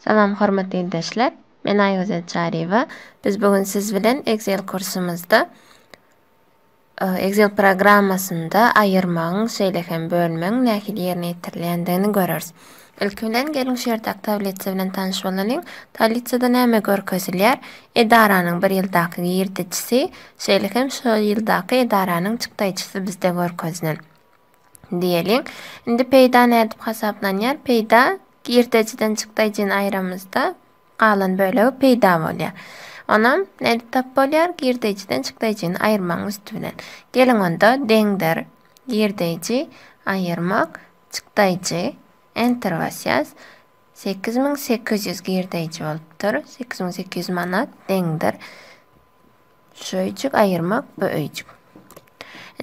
Salam hormatly yurtdoshlar. Men Ayozat Charieva. Biz bugun siz bilan Excel kursimizda Excel programmasında ayırmağın, söyleyen bölmeğin nähili yerine yetirilýändigini görürüz. İlk bilen gelin şu ýerde tablitsa bilen tanış bolalım. Tablitsada näme görkezilýär? Edaranyň bir ýyldaky ýerdäçisi, şeýlehem şu ýyldaky edaranyň çykdaýçysy bizde görkezilen. Diyelim. Indi peýda nädip hasaplanýar? Peýda ýerdäçiden çykdaýjyny aýramyzda galan bölegi peýda bolýar. Onam nädip tap bolýar? Ýerdäçiden çykdaýjyny aýyrmaň üstüne. Gelin onda deňdir. Ýerdäçi aýyrmak çykdaýjy enter basýas. 8800 ýerdäçi bolupdyr. 8800 manat deňdir. Şöýçük aýyrmak bu öýçük.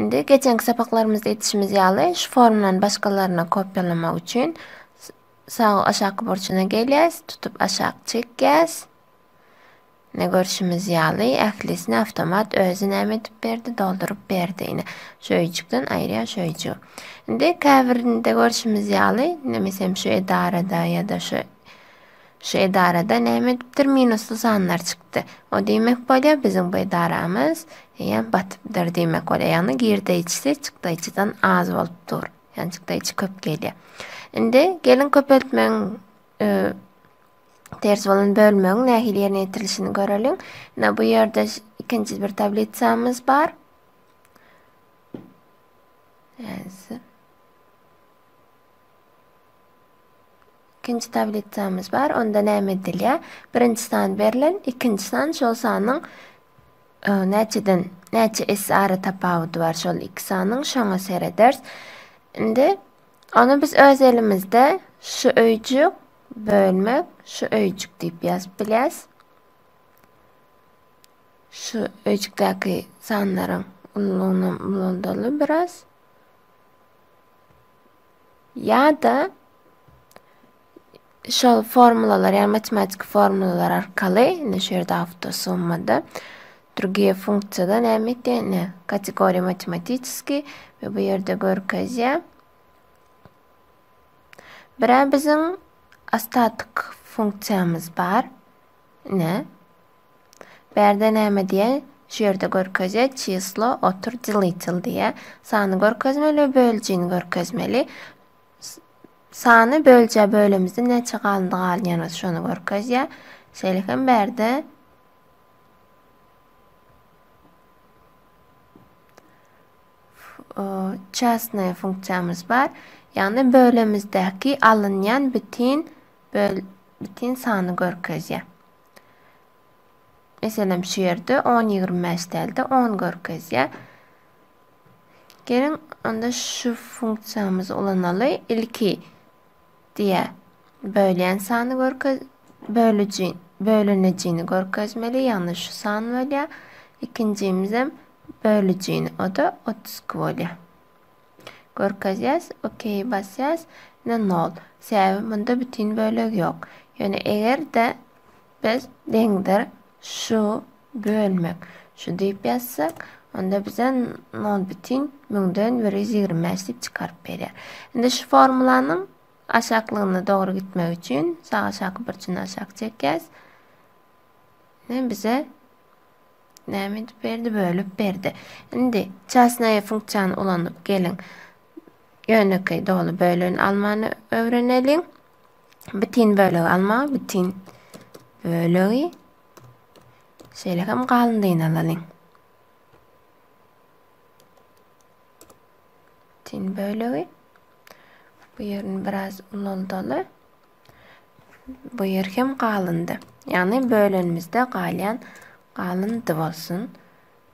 Indi geçenki sapaklarımızda etişimiz ýaly şu formulany başgalarına kopýalamak üçin sağ aşağı burçuna gelýäs, tutup aşağı çekýäs. Ne görüşimiz ýaly, ählisini avtomat özü näme edip berdi, doldurup berdi ine. Şöýçükden aýrýa şöýçük. Indi käbirinde görüşimiz ýaly, nemesem şu edarada ýa-da şu edarada näme edipdir, minuslu sanlar çykdy. O diýmek bolýar bizim bu edaramız ýa batypdyr diýmek bolýar. Ýani girdeýçisi çykdaýçydan az bolupdyr. Ýani çykdaýçy köp gelýär. Indi gelin köpeltmeň ters bolan bölmeň nähili ýerine ýetirilişini görelim. Bu ýerde ikinji bir tablitsamız bar. İkinci tablitsamız var. Onda näme edilýär? Birinci san berilen, ikinci san şol sanyň näçe SR tapawudy bar şol iki sanyň şoňa sereders. Indi onu biz öz elimizde şu öýçük bölmek, şu öýçük diýip ýazyp bilýäs. Şu öýçükdäki sanlaryň ullugyny bulandaly biraz. Ya-da şol formulalar, yani matematik formulalar arkaly, ne şu ýerde автосуммада, другие функцияда näme etdiňi, kategoriya matematический ve bu ýerde görkezýär. Bira bizim ostatyk funksiyamız bar. Ne? Berde näme diýär? Şu ýerde görkezýär, çyslo otur deletel diýär. Sany görkezmeli, böljini görkezmeli. Sany bölje bölemizde näçe galandy galýan şonu görkezýär. Şeýlehem berde частная funksiyamız bar. Yani bölemizdeki alınyan bütün sany görkezýär. Meselem şu ýerde 10-25 däldi 10 görkezýär. Gelin onda şu funksiyamızı ulanaly ilki diye bölýän sany bölünejini görkezmeli, ýani şu san bolýar. İkincimizem bölüjini, o da 32 bolýar. Görkezýäs, okey basýas, ne 0. Sebäbi bunda bütün bölek ýok. Yani eger de biz deňdir şu bölmek, şu diýip ýazsak, onda bize 0,125 diýip çykaryp berýär. Indi şu formulanyň aşaklygyna dogry gitmek üçin sağ aşağı burçuna aşağı çekýäs. Ne bize näme edip berdi, bölüp berdi. Indi частная funksiyany ulanyp gelin ýöneky dolu bölüň almany öwrenelim. Bütün bölegi alma, bütün bölegi şeýlehem galandygyny alalyň. Bütün bölegi bu ýerini biraz ulandaly. Bu ýer hem galandy. Ýani bölenimizde galandy bolsun.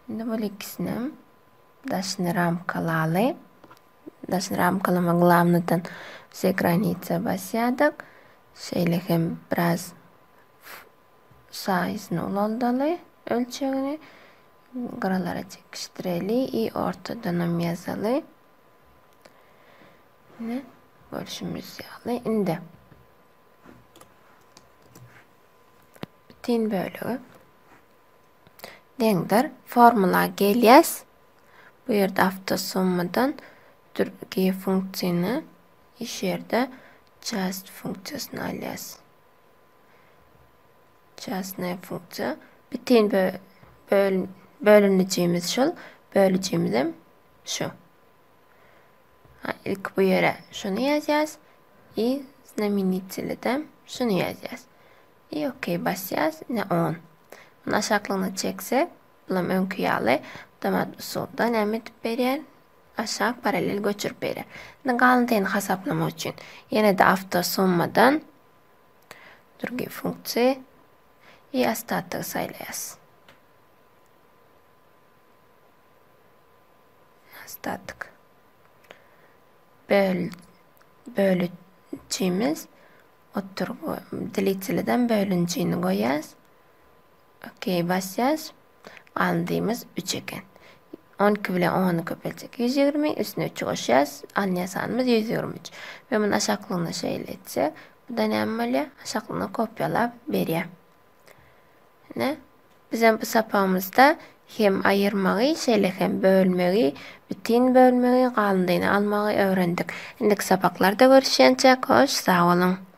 Indi bu ikisini daşny ramkalaly. Daşny ramkalama главныйдан все границы basýardyk. Şeýlehem biraz sayysını ulandaly, ölçegini garalara çekişdireli i ortadan ýazaly. Ne? Görüşümüz ýaly. Indi bütün bölegi deňdir formula gelýäs. Bu ýerde автосуммадан Türkiye funksiyonu iş yerde just funksiyasını alýas. Частная funksiya. Bütün bölüneceğimiz şol, böleceğimizim şu. İlk bu yere şunu yazacağız. И знаменителden şunu yazacağız. OK basacağız. Ne 10. Bunu aşağılığına çeksek, bulam önkü yağlı. Damat usulda ne etip verir? Aşağı paralel göçürüp verir. Ne galıntayını hesaplama için. Yine de hafta sonmadan другие функции и остаток saylayız. Остаток. Bölücüğümüz dilitçiliden bölüncüğünü koyacağız. OK basacağız. Aldığımız 3 eken. 12 ile 10'u köpelcek 120, üstüne 3 koşacağız. Anlayasanımız 123. Ve bunu aşağılığına şeyletse, bu da ne böyle aşağılığına kopyalap veriyor. Ne? Bizim bu sapağımızda hem ayırmayı, hem bölmeyi, bütün bölmeyi, kalındığını almayı öğrendik. Şimdi sapaklarda görüşeceğiz. Hoş, sağ olun.